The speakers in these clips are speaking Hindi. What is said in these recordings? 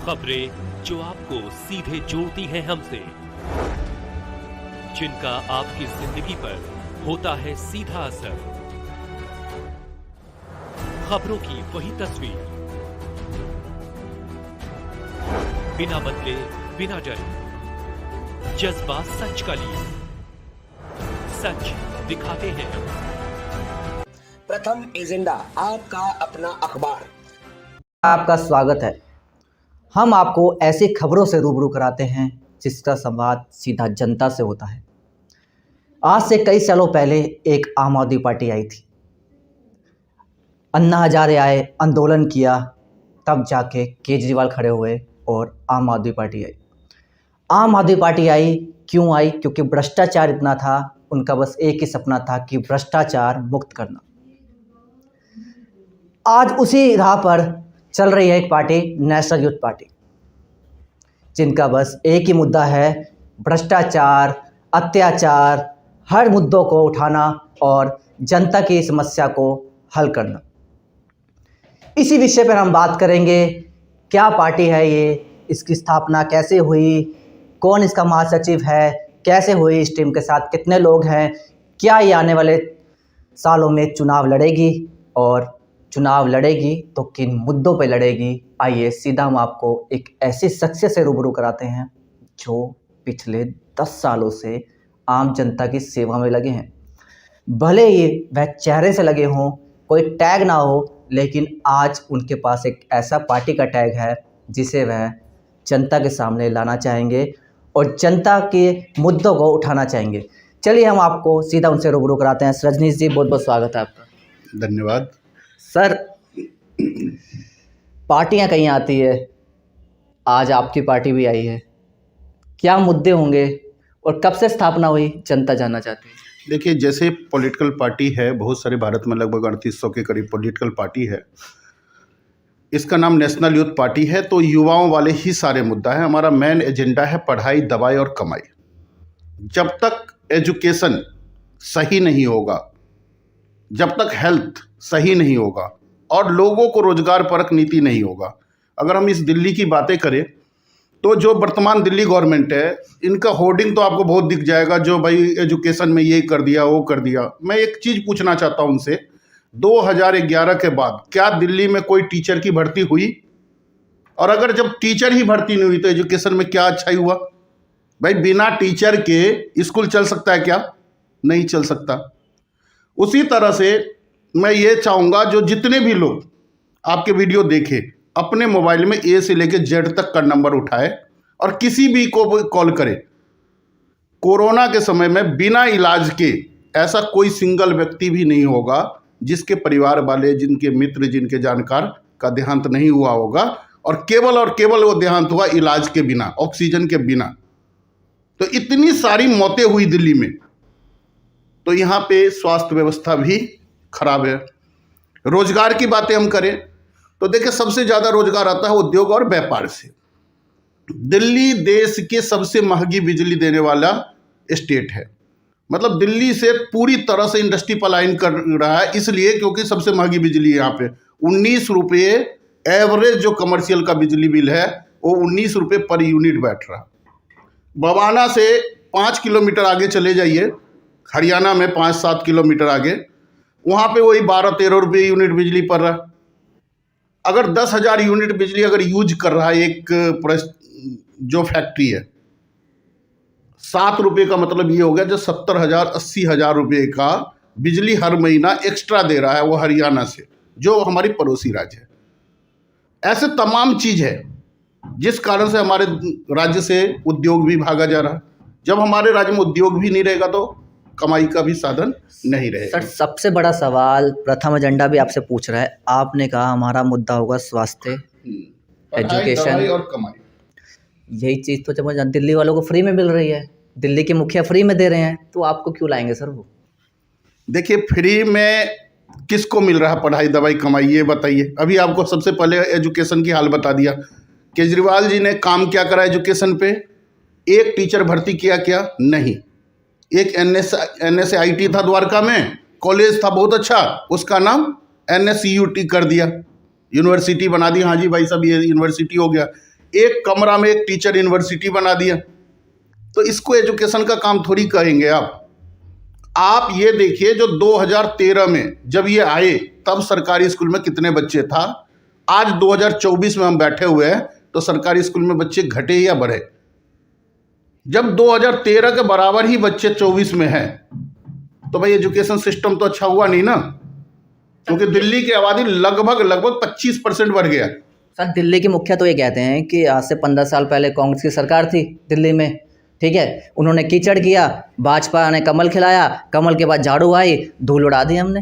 खबरें जो आपको सीधे जोड़ती हैं हमसे, जिनका आपकी जिंदगी पर होता है सीधा असर। खबरों की वही तस्वीर, बिना बदले बिना डरे, जज्बा सच का लिए, सच दिखाते हैं हम। प्रथम एजेंडा, आपका अपना अखबार। आपका स्वागत है। हम आपको ऐसी खबरों से रूबरू कराते हैं जिसका संवाद सीधा जनता से होता है। आज से कई सालों पहले एक आम आदमी पार्टी आई थी, अन्ना हजारे आए, आंदोलन किया, तब जाके केजरीवाल खड़े हुए और आम आदमी पार्टी आई। आम आदमी पार्टी आई क्यों आई? क्योंकि भ्रष्टाचार इतना था, उनका बस एक ही सपना था कि भ्रष्टाचार मुक्त करना। आज उसी राह पर चल रही है एक पार्टी, नेशनल यूथ पार्टी, जिनका बस एक ही मुद्दा है, भ्रष्टाचार, अत्याचार, हर मुद्दों को उठाना और जनता की समस्या को हल करना। इसी विषय पर हम बात करेंगे। क्या पार्टी है ये, इसकी स्थापना कैसे हुई, कौन इसका महासचिव है, कैसे हुई, इस टीम के साथ कितने लोग हैं, क्या ये आने वाले सालों में चुनाव लड़ेगी और चुनाव लड़ेगी तो किन मुद्दों पर लड़ेगी। आइए सीधा हम आपको एक ऐसी शख्सियत से रूबरू कराते हैं जो पिछले 10 सालों से आम जनता की सेवा में लगे हैं। भले ही वह चेहरे से लगे हों, कोई टैग ना हो, लेकिन आज उनके पास एक ऐसा पार्टी का टैग है जिसे वह जनता के सामने लाना चाहेंगे और जनता के मुद्दों को उठाना चाहेंगे। चलिए हम आपको सीधा उनसे रूबरू कराते हैं। रजनीश जी, बहुत बहुत स्वागत है आपका। धन्यवाद सर। पार्टियां कहीं आती है, आज आपकी पार्टी भी आई है, क्या मुद्दे होंगे और कब से स्थापना हुई, जनता जानना चाहती है। देखिए, जैसे पॉलिटिकल पार्टी है, बहुत सारे भारत में लगभग 3800 के करीब पॉलिटिकल पार्टी है। इसका नाम नेशनल यूथ पार्टी है, तो युवाओं वाले ही सारे मुद्दा है। हमारा मेन एजेंडा है पढ़ाई, दवाई और कमाई। जब तक एजुकेशन सही नहीं होगा, जब तक हेल्थ सही नहीं होगा और लोगों को रोजगार परक नीति नहीं होगा। अगर हम इस दिल्ली की बातें करें तो जो वर्तमान दिल्ली गवर्नमेंट है, इनका होर्डिंग तो आपको बहुत दिख जाएगा, जो भाई एजुकेशन में ये कर दिया, वो कर दिया। मैं एक चीज़ पूछना चाहता हूं उनसे, 2011 के बाद क्या दिल्ली में कोई टीचर की भर्ती हुई? और अगर जब टीचर ही भर्ती नहीं हुई तो एजुकेशन में क्या अच्छाई हुआ? भाई, बिना टीचर के स्कूल चल सकता है क्या? नहीं चल सकता। उसी तरह से मैं ये चाहूँगा, जो जितने भी लोग आपके वीडियो देखें, अपने मोबाइल में ए से लेकर जेड तक का नंबर उठाए और किसी भी को कॉल करे। कोरोना के समय में बिना इलाज के ऐसा कोई सिंगल व्यक्ति भी नहीं होगा जिसके परिवार वाले, जिनके मित्र, जिनके जानकार का देहांत नहीं हुआ होगा, और केवल वो देहांत हुआ इलाज के बिना, ऑक्सीजन के बिना। तो इतनी सारी मौतें हुई दिल्ली में, तो यहाँ पे स्वास्थ्य व्यवस्था भी खराब है। रोजगार की बातें हम करें तो देखिए, सबसे ज़्यादा रोजगार आता है उद्योग और व्यापार से। दिल्ली देश के सबसे महंगी बिजली देने वाला स्टेट है। मतलब दिल्ली से पूरी तरह से इंडस्ट्री पलायन कर रहा है, इसलिए क्योंकि सबसे महंगी बिजली है यहाँ पे। 19 रुपये एवरेज जो कमर्शियल का बिजली बिल है, वो 19 रुपये पर यूनिट बैठ रहा। बवाना से 5 किलोमीटर आगे चले जाइए, हरियाणा में 5-7 किलोमीटर आगे, वहाँ पे वही 12-13 रुपये यूनिट बिजली पड़ रहा। अगर 10,000 यूनिट बिजली अगर यूज कर रहा है एक जो फैक्ट्री है, 7 रुपये का मतलब ये हो गया, जो 70,000-80,000 रुपये का बिजली हर महीना एक्स्ट्रा दे रहा है वो हरियाणा से, जो हमारी पड़ोसी राज्य है। ऐसे तमाम चीज़ है जिस कारण से हमारे राज्य से उद्योग भी भागा जा रहा है। जब हमारे राज्य में उद्योग भी नहीं रहेगा तो कमाई का भी साधन नहीं रहेगा। सर, सबसे बड़ा सवाल, प्रथम एजेंडा भी आपसे पूछ रहा है। आपने कहा हमारा मुद्दा होगा स्वास्थ्य, एजुकेशन और कमाई। यही चीज़ तो जब दिल्ली वालों को फ्री में मिल रही है, दिल्ली के मुखिया फ्री में दे रहे हैं, तो आपको क्यों लाएंगे सर वो? देखिए, फ्री में किसको मिल रहा है पढ़ाई, दवाई, कमाई, ये बताइए। अभी आपको सबसे पहले एजुकेशन की हाल बता दिया। केजरीवाल जी ने काम क्या करा एजुकेशन पे? एक टीचर भर्ती किया क्या? नहीं। एक NSAIT था द्वारका में, कॉलेज था बहुत अच्छा, उसका नाम NSCUT कर दिया, यूनिवर्सिटी बना दी। हाँ जी भाई साहब, ये यूनिवर्सिटी हो गया। एक कमरा में एक टीचर यूनिवर्सिटी बना दिया। तो इसको एजुकेशन का काम थोड़ी कहेंगे आप ये देखिए, जो 2013 में जब ये आए तब सरकारी स्कूल में कितने बच्चे था, आज 2024 में हम बैठे हुए हैं तो सरकारी स्कूल में बच्चे घटे या बढ़े? जब 2013 के बराबर ही बच्चे 24 में हैं तो भाई एजुकेशन सिस्टम तो अच्छा हुआ नहीं ना, क्योंकि दिल्ली की आबादी लगभग 25% बढ़ गया। सर, दिल्ली के मुखिया तो ये कहते हैं कि आज से 15 साल पहले कांग्रेस की सरकार थी दिल्ली में, ठीक है, उन्होंने कीचड़ किया, भाजपा ने कमल खिलाया, कमल के बाद झाड़ू आई, धूल उड़ा दी हमने।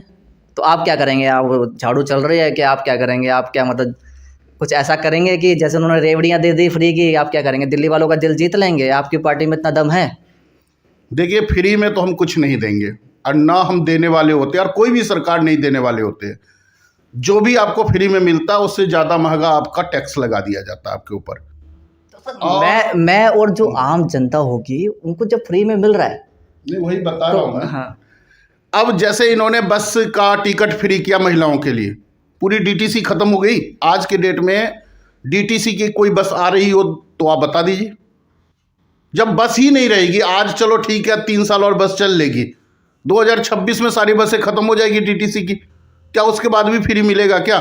तो आप क्या करेंगे? आप झाड़ू चल रही है कि आप क्या करेंगे? आप क्या मतलब कुछ ऐसा करेंगे कि जैसे उन्होंने रेवड़ियाँ दे दी फ्री की, आप क्या करेंगे? दिल्ली वालों का दिल जीत लेंगे? आपकी पार्टी में इतना दम है? देखिए, फ्री में तो हम कुछ नहीं देंगे और ना हम देने वाले होते हैं, और कोई भी सरकार नहीं देने वाले होते हैं। जो भी आपको फ्री में मिलता है उससे ज़्यादा महंगा आपका टैक्स लगा दिया जाता है आपके ऊपर। मैं और जो आम जनता होगी उनको जब फ्री में मिल रहा है, नहीं वही बता रहा हूँ मैं। हाँ, अब जैसे इन्होंने बस का टिकट फ्री किया महिलाओं के लिए, पूरी डीटीसी खत्म हो गई। आज के डेट में डीटीसी की कोई बस आ रही हो तो आप बता दीजिए। जब बस ही नहीं रहेगी, आज चलो ठीक है 3 साल और बस चल लेगी, 2026 में सारी बसें खत्म हो जाएगी डीटीसी की, क्या उसके बाद भी फ्री मिलेगा क्या?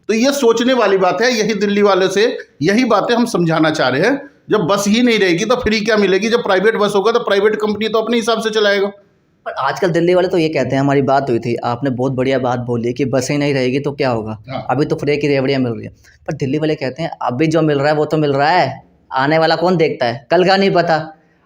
तो ये सोचने वाली बात है। यही दिल्ली वाले से यही बातें हम समझाना चाह रहे हैं। जब बस ही नहीं रहेगी तो फ्री क्या मिलेगी? जब प्राइवेट बस होगा तो प्राइवेट कंपनी तो अपने हिसाब से चलाएगा। पर आजकल दिल्ली वाले तो ये कहते हैं, हमारी बात हुई थी, आपने बहुत बढ़िया बात बोली कि बसें नहीं रहेगी तो क्या होगा, अभी तो फ्री की रेवड़ियाँ मिल रही है। पर दिल्ली वाले कहते हैं अभी जो मिल रहा है वो तो मिल रहा है, आने वाला कौन देखता है, कल का नहीं पता।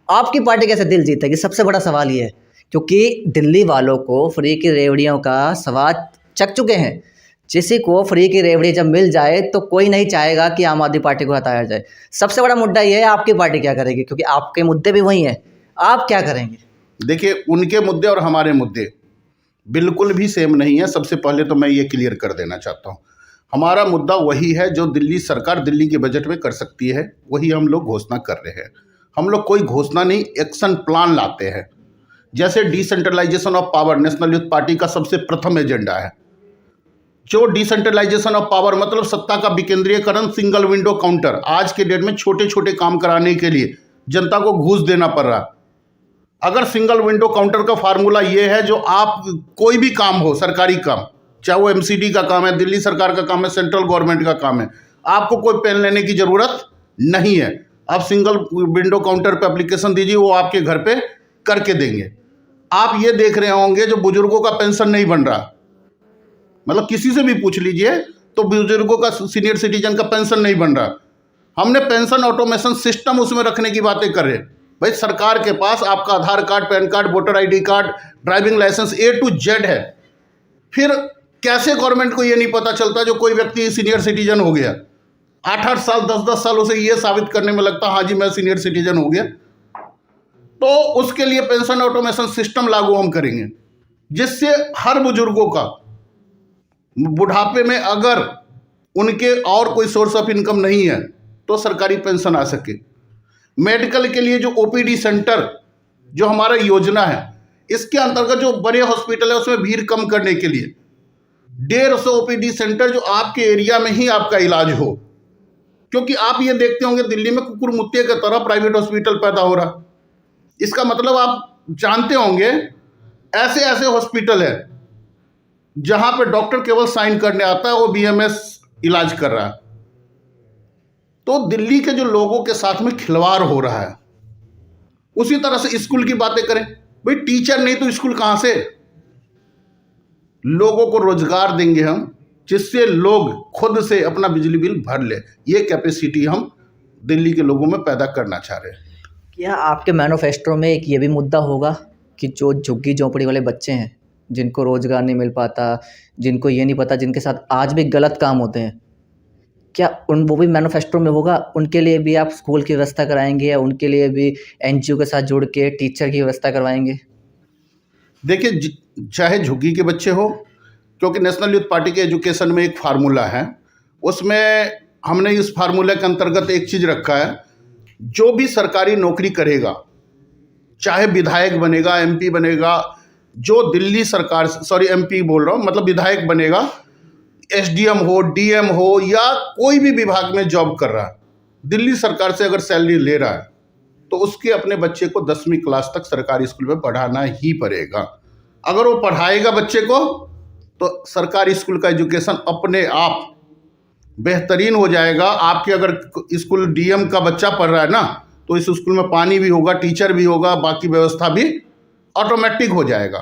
आपकी पार्टी कैसे दिल जीतेगी? सबसे बड़ा सवाल ये है, क्योंकि दिल्ली वालों को फ्री की रेवड़ियों का स्वाद चख चुके हैं। किसी को फ्री की रेवड़ी जब मिल जाए तो कोई नहीं चाहेगा कि आम आदमी पार्टी को हटाया जाए। सबसे बड़ा मुद्दा ये है, आपकी पार्टी क्या करेगी? क्योंकि आपके मुद्दे भी वही हैं, आप क्या करेंगे? देखिए, उनके मुद्दे और हमारे मुद्दे बिल्कुल भी सेम नहीं है। सबसे पहले तो मैं ये क्लियर कर देना चाहता हूँ, हमारा मुद्दा वही है जो दिल्ली सरकार दिल्ली के बजट में कर सकती है, वही हम लोग घोषणा कर रहे हैं। हम लोग कोई घोषणा नहीं, एक्शन प्लान लाते हैं। जैसे decentralisation of power national youth party का सबसे प्रथम एजेंडा है। जो डिसेंट्रलाइजेशन ऑफ पावर मतलब सत्ता का विकेंद्रीयकरण, सिंगल विंडो काउंटर। आज के डेट में छोटे छोटे काम कराने के लिए जनता को घूस देना पड़ रहा। अगर सिंगल विंडो काउंटर का फार्मूला ये है, जो आप कोई भी काम हो, सरकारी काम, चाहे वो एमसीडी का काम है, दिल्ली सरकार का काम है, सेंट्रल गवर्नमेंट का काम है, आपको कोई पेन लेने की ज़रूरत नहीं है। आप सिंगल विंडो काउंटर पे एप्लीकेशन दीजिए, वो आपके घर पे करके देंगे। आप ये देख रहे होंगे जो बुजुर्गों का पेंशन नहीं बन रहा, मतलब किसी से भी पूछ लीजिए तो बुजुर्गों का, सीनियर सिटीजन का पेंशन नहीं बन रहा। हमने पेंशन ऑटोमेशन सिस्टम उसमें रखने की बातें कर रहे हैं। भाई, सरकार के पास आपका Aadhaar card, PAN card, voter ID card, driving licence A to Z है। फिर कैसे गवर्नमेंट को ये नहीं पता चलता जो कोई व्यक्ति सीनियर सिटीजन हो गया, 8-8 साल 10-10 साल उसे ये साबित करने में लगता, हाँ जी मैं सीनियर सिटीजन हो गया। तो उसके लिए पेंशन ऑटोमेशन सिस्टम लागू हम करेंगे, जिससे हर बुजुर्गों का बुढ़ापे में अगर उनके और कोई सोर्स ऑफ इनकम नहीं है तो सरकारी पेंशन आ सके। मेडिकल के लिए जो ओपीडी सेंटर जो हमारा योजना है, इसके अंतर्गत जो बड़े हॉस्पिटल है उसमें भीड़ कम करने के लिए 150 ओपीडी सेंटर जो आपके एरिया में ही आपका इलाज हो। क्योंकि आप ये देखते होंगे दिल्ली में कुकुर मुत्ते की तरह प्राइवेट हॉस्पिटल पैदा हो रहा। इसका मतलब आप जानते होंगे ऐसे ऐसे हॉस्पिटल है जहां पे डॉक्टर केवल साइन करने आता है, वो बीएमएस इलाज कर रहा है। तो दिल्ली के जो लोगों के साथ में खिलवाड़ हो रहा है। उसी तरह से स्कूल की बातें करें, भाई टीचर नहीं तो स्कूल कहां से? लोगों को रोजगार देंगे हम, जिससे लोग खुद से अपना बिजली बिल भर ले। ये कैपेसिटी हम दिल्ली के लोगों में पैदा करना चाह रहे हैं। क्या आपके मैनिफेस्टो में एक ये भी मुद्दा होगा कि जो झुग्गी झोंपड़ी वाले बच्चे हैं, जिनको रोजगार नहीं मिल पाता, जिनको ये नहीं पता, जिनके साथ आज भी गलत काम होते हैं, क्या वो भी मैनिफेस्टो में होगा? उनके लिए भी आप स्कूल की व्यवस्था कराएंगे या उनके लिए भी एनजीओ के साथ जुड़ के टीचर की व्यवस्था करवाएंगे? देखिए, चाहे झुग्गी के बच्चे हो, क्योंकि नेशनल यूथ पार्टी के एजुकेशन में एक फार्मूला है, उसमें हमने इस फार्मूला के अंतर्गत एक चीज़ रखा है, जो भी सरकारी नौकरी करेगा, चाहे विधायक बनेगा, एमपी बनेगा, जो दिल्ली सरकार, सॉरी एमपी बोल रहा हूँ, मतलब विधायक बनेगा, एसडीएम हो, डीएम हो या कोई भी विभाग में जॉब कर रहा है, दिल्ली सरकार से अगर सैलरी ले रहा है तो उसके अपने बच्चे को 10वीं क्लास तक सरकारी स्कूल में पढ़ाना ही पड़ेगा। अगर वो पढ़ाएगा बच्चे को तो सरकारी स्कूल का एजुकेशन अपने आप बेहतरीन हो जाएगा। आपके अगर स्कूल डीएम का बच्चा पढ़ रहा है ना, तो इस स्कूल में पानी भी होगा, टीचर भी होगा, बाकी व्यवस्था भी ऑटोमेटिक हो जाएगा।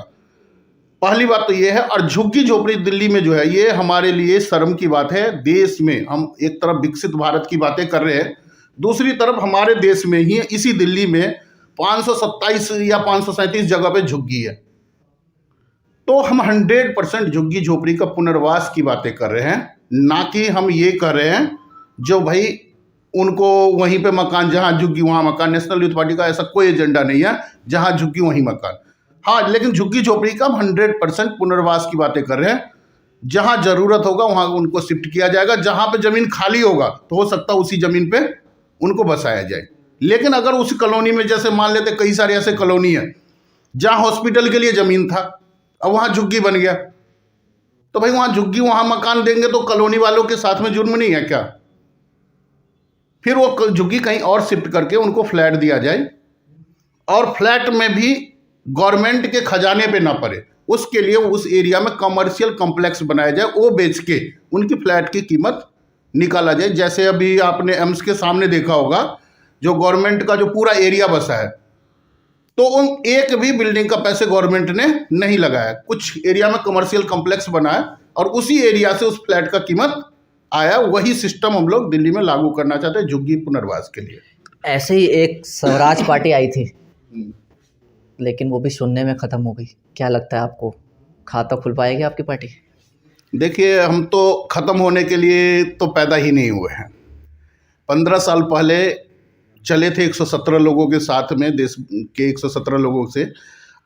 पहली बात तो ये है। और झुग्गी झोपड़ी दिल्ली में जो है, ये हमारे लिए शर्म की बात है। देश में हम एक तरफ विकसित भारत की बातें कर रहे हैं, दूसरी तरफ हमारे देश में ही इसी दिल्ली में 527 या 537 जगह पे झुग्गी है। तो हम 100% झुग्गी झोपड़ी का पुनर्वास की बातें कर रहे हैं, ना कि हम ये कर रहे हैं जो भाई उनको वहीं पे मकान, जहाँ झुग्गी वहाँ मकान। नेशनल यूथ पार्टी का ऐसा कोई एजेंडा नहीं है जहाँ झुग्गी वहीं मकान। हाँ, लेकिन झुग्गी झोपड़ी का हम 100% पुनर्वास की बातें कर रहे हैं। जहाँ ज़रूरत होगा वहाँ उनको शिफ्ट किया जाएगा। जहाँ पे ज़मीन खाली होगा तो हो सकता है उसी ज़मीन पे उनको बसाया जाए। लेकिन अगर उस कॉलोनी में, जैसे मान लेते कई सारे ऐसे कॉलोनी है जहाँ हॉस्पिटल के लिए ज़मीन था, अब वहाँ झुग्गी बन गया, तो भाई वहाँ झुग्गी वहाँ मकान देंगे तो कॉलोनी वालों के साथ में जुर्म नहीं है क्या? फिर वो झुग्गी कहीं और शिफ्ट करके उनको फ्लैट दिया जाए, और फ्लैट में भी गवर्नमेंट के खजाने पे ना पड़े। उसके लिए उस एरिया में कमर्शियल कॉम्प्लेक्स बनाया जाए, वो बेच के उनकी फ्लैट की कीमत निकाला जाए। जैसे अभी आपने एम्स के सामने देखा होगा, जो गवर्नमेंट का जो पूरा एरिया बसा है, तो उन एक भी बिल्डिंग का पैसे गवर्नमेंट ने नहीं लगाया। कुछ एरिया में कमर्शियल कॉम्प्लेक्स बनाया और उसी एरिया से उस फ्लैट का कीमत आया। वही सिस्टम हम लोग दिल्ली में लागू करना चाहते हैं झुग्गी पुनर्वास के लिए। ऐसे ही एक स्वराज पार्टी आई थी, लेकिन वो भी शून्य में ख़त्म हो गई। क्या लगता है आपको, खाता खुल पाएगी आपकी पार्टी? देखिए, हम तो ख़त्म होने के लिए तो पैदा ही नहीं हुए हैं। 15 साल पहले चले थे 117 लोगों के साथ में, देश के 117 लोगों से।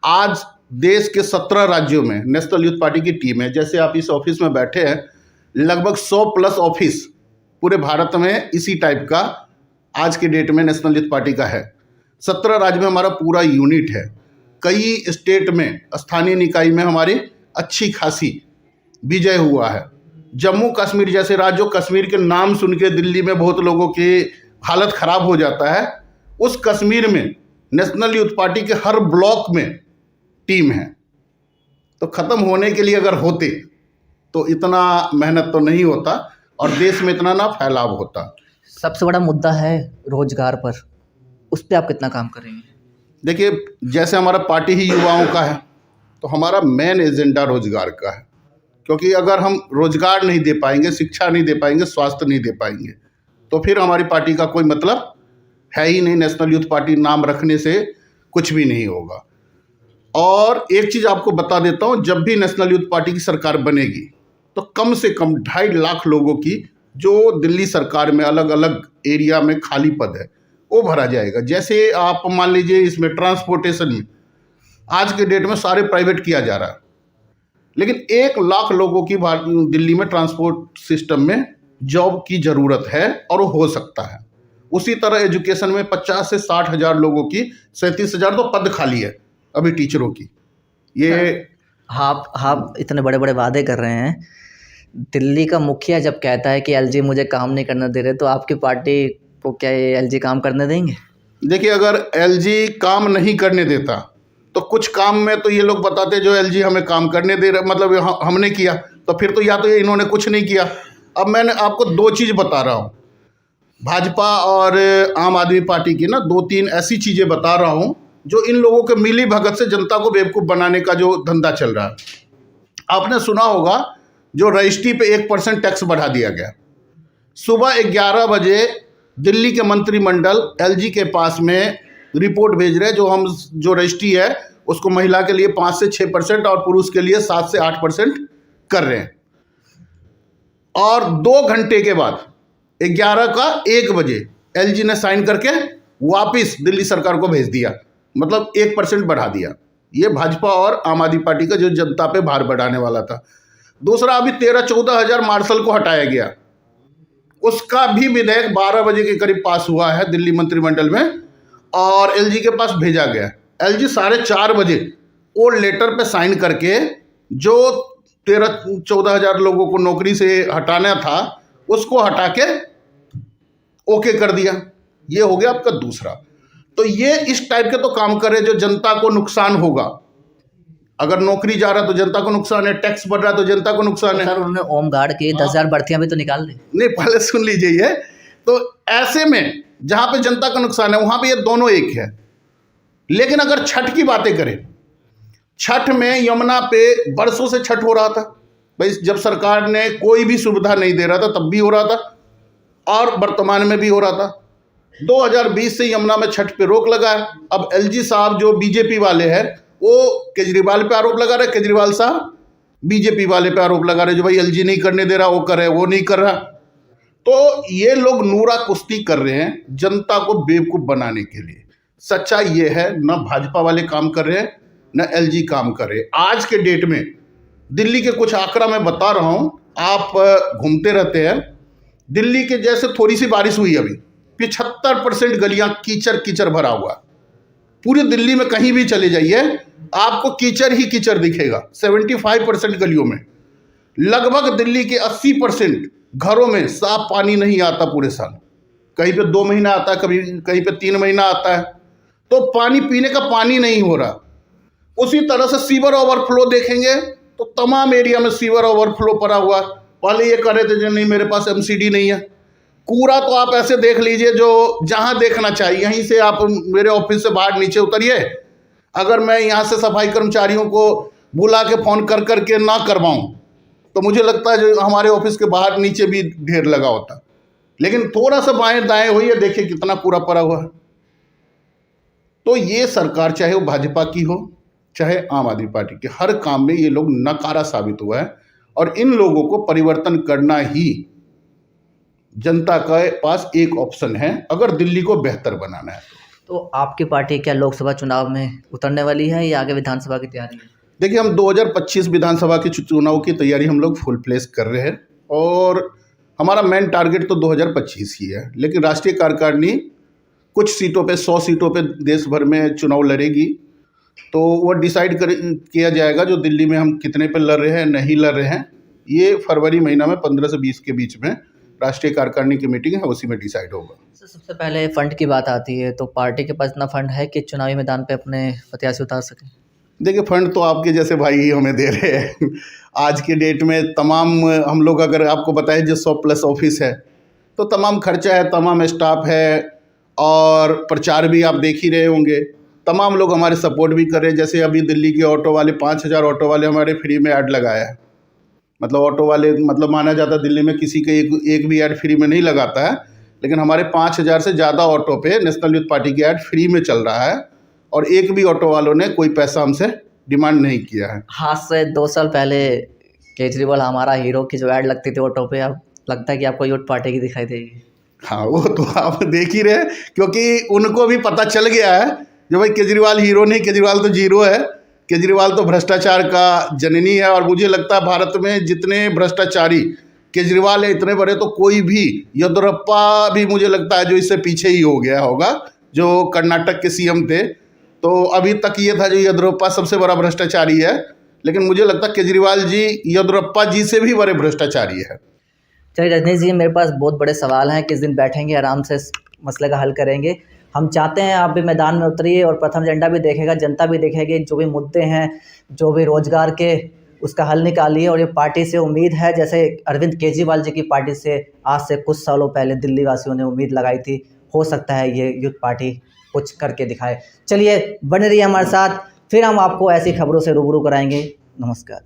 आज देश के 17 राज्यों में नेशनल यूथ पार्टी की टीम है। जैसे आप इस ऑफिस में बैठे हैं, लगभग 100+ ऑफिस पूरे भारत में इसी टाइप का आज के डेट में नेशनल यूथ पार्टी का है। 17 राज्य में हमारा पूरा यूनिट है। कई स्टेट में, स्थानीय निकाय में हमारी अच्छी खासी विजय हुआ है। जम्मू कश्मीर जैसे राज्यों, कश्मीर के नाम सुन के दिल्ली में बहुत लोगों की हालत ख़राब हो जाता है, उस कश्मीर में नेशनल यूथ पार्टी के हर ब्लॉक में टीम है। तो ख़त्म होने के लिए अगर होते तो इतना मेहनत तो नहीं होता और देश में इतना ना फैलाव होता। सबसे बड़ा मुद्दा है रोजगार पर, उस पर आप कितना काम करेंगे? देखिए, जैसे हमारा पार्टी ही युवाओं का है, तो हमारा मेन एजेंडा रोजगार का है। क्योंकि अगर हम रोजगार नहीं दे पाएंगे, शिक्षा नहीं दे पाएंगे, स्वास्थ्य नहीं दे पाएंगे, तो फिर हमारी पार्टी का कोई मतलब है ही नहीं। नेशनल यूथ पार्टी नाम रखने से कुछ भी नहीं होगा। और एक चीज़ आपको बता देता हूँ, जब भी नेशनल यूथ पार्टी की सरकार बनेगी तो कम से कम 2.5 लाख लोगों की जो दिल्ली सरकार में अलग अलग एरिया में खाली पद है वो भरा जाएगा। जैसे आप मान लीजिए, इसमें ट्रांसपोर्टेशन में आज के डेट में सारे प्राइवेट किया जा रहा है, लेकिन 1 लाख लोगों की दिल्ली में ट्रांसपोर्ट सिस्टम में जॉब की ज़रूरत है और वो हो सकता है। उसी तरह एजुकेशन में 50 से 60 हज़ार लोगों की 37 हज़ार तो पद खाली है अभी टीचरों की। ये आप इतने बड़े बड़े वादे कर रहे हैं। दिल्ली का मुखिया जब कहता है कि एलजी मुझे काम नहीं करने दे रहे, तो आपकी पार्टी को क्या ये एलजी काम करने देंगे? देखिए, अगर एलजी काम नहीं करने देता तो कुछ काम में तो ये लोग बताते जो एलजी हमें काम करने दे रहे, मतलब हमने किया, तो फिर तो या तो ये इन्होंने कुछ नहीं किया। अब मैंने आपको 2 चीज़ बता रहा हूँ, भाजपा और आम आदमी पार्टी की ना 2-3 ऐसी चीज़ें बता रहा हूँ जो इन लोगों के मिली भगत से जनता को बेवकूफ़ बनाने का जो धंधा चल रहा है। आपने सुना होगा, जो रजिस्ट्री पे 1% टैक्स बढ़ा दिया गया। सुबह 11 बजे दिल्ली के मंत्रिमंडल एलजी के पास में रिपोर्ट भेज रहे हैं, जो रजिस्ट्री है उसको महिला के लिए 5 से 6% और पुरुष के लिए 7 से 8% कर रहे हैं। और 2 घंटे के बाद 11 का 1 बजे एलजी ने साइन करके वापस दिल्ली सरकार को भेज दिया, मतलब 1% बढ़ा दिया। ये भाजपा और आम आदमी पार्टी का जो जनता पे भार बढ़ाने वाला था। दूसरा, अभी 13-14 हज़ार मार्शल को हटाया गया, उसका भी विधेयक 12 बजे के करीब पास हुआ है दिल्ली मंत्रिमंडल में और एलजी के पास भेजा गया। एलजी 4:30 बजे वो लेटर पे साइन करके जो 13-14 हज़ार लोगों को नौकरी से हटाना था उसको हटा के ओके कर दिया, ये हो गया आपका दूसरा। तो ये इस टाइप के तो काम कर रहे जो जनता को नुकसान होगा। अगर नौकरी जा रहा तो जनता को नुकसान है, टैक्स बढ़ रहा तो जनता को नुकसान है। सर उन्होंने होम गार्ड की 10,000 भर्तियां भी तो निकाल दी। नहीं, पहले सुन लीजिए ये। तो ऐसे में जहां पे जनता का नुकसान है वहां पे ये दोनों एक है। लेकिन अगर छठ की बातें करें, छठ में यमुना पे बरसों से छठ हो रहा था भाई, जब सरकार ने कोई भी सुविधा नहीं दे रहा था तब भी हो रहा था और वर्तमान में भी हो रहा था। 2020 से यमुना में छठ पे रोक लगा है। अब एलजी साहब जो बीजेपी वाले हैं वो केजरीवाल पे आरोप लगा रहे, केजरीवाल साहब बीजेपी वाले पे आरोप लगा रहे जो भाई एलजी नहीं करने दे रहा, वो कर रहे, वो नहीं कर रहा। तो ये लोग नूरा कुश्ती कर रहे हैं जनता को बेवकूफ़ बनाने के लिए। सच्चाई ये है, न भाजपा वाले काम कर रहे हैं न एलजी काम कर रहे। आज के डेट में दिल्ली के कुछ आंकड़ा मैं बता रहा हूँ, आप घूमते रहते हैं, दिल्ली के जैसे थोड़ी सी बारिश हुई अभी, 75% गलियां कीचड़ कीचड़ भरा हुआ। पूरी दिल्ली में कहीं भी चले जाइए आपको कीचड़ ही कीचड़ दिखेगा। 75% गलियों में, लगभग दिल्ली के 80% घरों में साफ पानी नहीं आता पूरे साल। कहीं पे 2 महीना आता है, कभी कहीं पे 3 महीना आता है। तो पानी पीने का पानी नहीं हो रहा। उसी तरह से सीवर ओवरफ्लो देखेंगे तो तमाम एरिया में सीवर ओवरफ्लो पड़ा हुआ। पहले ये कह रहे थे जो नहीं मेरे पास एमसीडी नहीं है। कूड़ा तो आप ऐसे देख लीजिए जो जहाँ देखना चाहिए, यहीं से आप मेरे ऑफिस से बाहर नीचे उतरिए, अगर मैं यहाँ से सफाई कर्मचारियों को बुला के फ़ोन कर करके ना करवाऊँ तो मुझे लगता है जो हमारे ऑफिस के बाहर नीचे भी ढेर लगा होता। लेकिन थोड़ा सा बाएं दाएं होइए, देखिए कितना कूड़ा पड़ा हुआ है। तो ये सरकार चाहे वो भाजपा की हो चाहे आम आदमी पार्टी के, हर काम में ये लोग नकारा साबित हुआ है। और इन लोगों को परिवर्तन करना ही जनता के पास एक ऑप्शन है अगर दिल्ली को बेहतर बनाना है। तो आपकी पार्टी क्या लोकसभा चुनाव में उतरने वाली है या आगे विधानसभा की तैयारी है? देखिए, हम 2025 विधानसभा के चुनाव की तैयारी हम लोग फुल प्लेस कर रहे हैं और हमारा मेन टारगेट तो 2025 ही है। लेकिन राष्ट्रीय कार्यकारिणी कुछ सीटों पे, 100 सीटों पे देश भर में चुनाव लड़ेगी, तो वो डिसाइड किया जाएगा जो दिल्ली में हम कितने पे लड़ रहे हैं, नहीं लड़ रहे हैं। ये फरवरी महीना में 15 से 20 के बीच में राष्ट्रीय कार्यकारिणी की मीटिंग है, उसी में डिसाइड होगा। सबसे पहले फंड की बात आती है, तो पार्टी के पास इतना फंड है कि चुनावी मैदान पे अपने प्रत्याशी उतार सकें? देखिए, फंड तो आपके जैसे भाई ही हमें दे रहे हैं। आज के डेट में तमाम हम लोग, अगर आपको बताए जो 100+ ऑफिस है तो तमाम खर्चा है, तमाम स्टाफ है और प्रचार भी आप देख ही रहे होंगे। तमाम लोग हमारे सपोर्ट भी कर रहे हैं। जैसे अभी दिल्ली के ऑटो वाले 5000 ऑटो वाले हमारे फ्री में ऐड लगाया है। मतलब ऑटो वाले, मतलब माना जाता है दिल्ली में किसी के एक भी ऐड फ्री में नहीं लगाता है, लेकिन हमारे 5000 से ज़्यादा ऑटो पे नेशनल यूथ पार्टी की ऐड फ्री में चल रहा है और एक भी ऑटो वालों ने कोई पैसा हमसे डिमांड नहीं किया है। आज से 2 साल पहले केजरीवाल हमारा हीरो की जो ऐड लगती थी ऑटो पे, अब लगता है कि आपको यूथ पार्टी की दिखाई देगी। हाँ, वो तो आप देख ही रहे हैं, क्योंकि उनको भी पता चल गया है जो भाई केजरीवाल हीरो नहीं, केजरीवाल तो जीरो है। केजरीवाल तो भ्रष्टाचार का जननी है और मुझे लगता है भारत में जितने भ्रष्टाचारी केजरीवाल है इतने बड़े तो कोई भी, येदियुरप्पा भी मुझे लगता है जो इससे पीछे ही हो गया होगा, जो कर्नाटक के सीएम थे। तो अभी तक ये था जो येदियुरप्पा सबसे बड़ा भ्रष्टाचारी है, लेकिन मुझे लगता है केजरीवाल जी येदियुरप्पा जी से भी बड़े भ्रष्टाचारी है। चलिए रजनीश जी, मेरे पास बहुत बड़े सवाल हैं, किस दिन बैठेंगे आराम से इस मसले का हल करेंगे। हम चाहते हैं आप भी मैदान में उतरिए और प्रथम एजेंडा भी देखेगा, जनता भी देखेगी, जो भी मुद्दे हैं, जो भी रोजगार के, उसका हल निकालिए। और ये पार्टी से उम्मीद है, जैसे अरविंद केजरीवाल जी की पार्टी से आज से कुछ सालों पहले दिल्ली वासियों ने उम्मीद लगाई थी, हो सकता है ये यूथ पार्टी कुछ करके दिखाए। चलिए बने रहिए हमारे साथ, फिर हम आपको ऐसी खबरों से रूबरू कराएंगे। नमस्कार।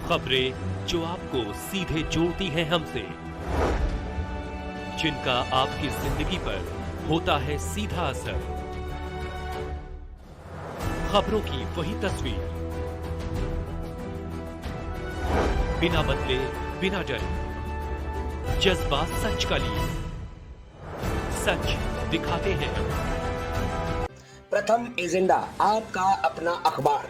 खबरें जो आपको सीधे जोड़ती हैं हमसे, जिनका आपकी जिंदगी पर होता है सीधा असर, खबरों की वही तस्वीर, बिना बदले बिना डरे, जज्बात सच का लिए, सच दिखाते हैं। प्रथम एजेंडा, आपका अपना अखबार।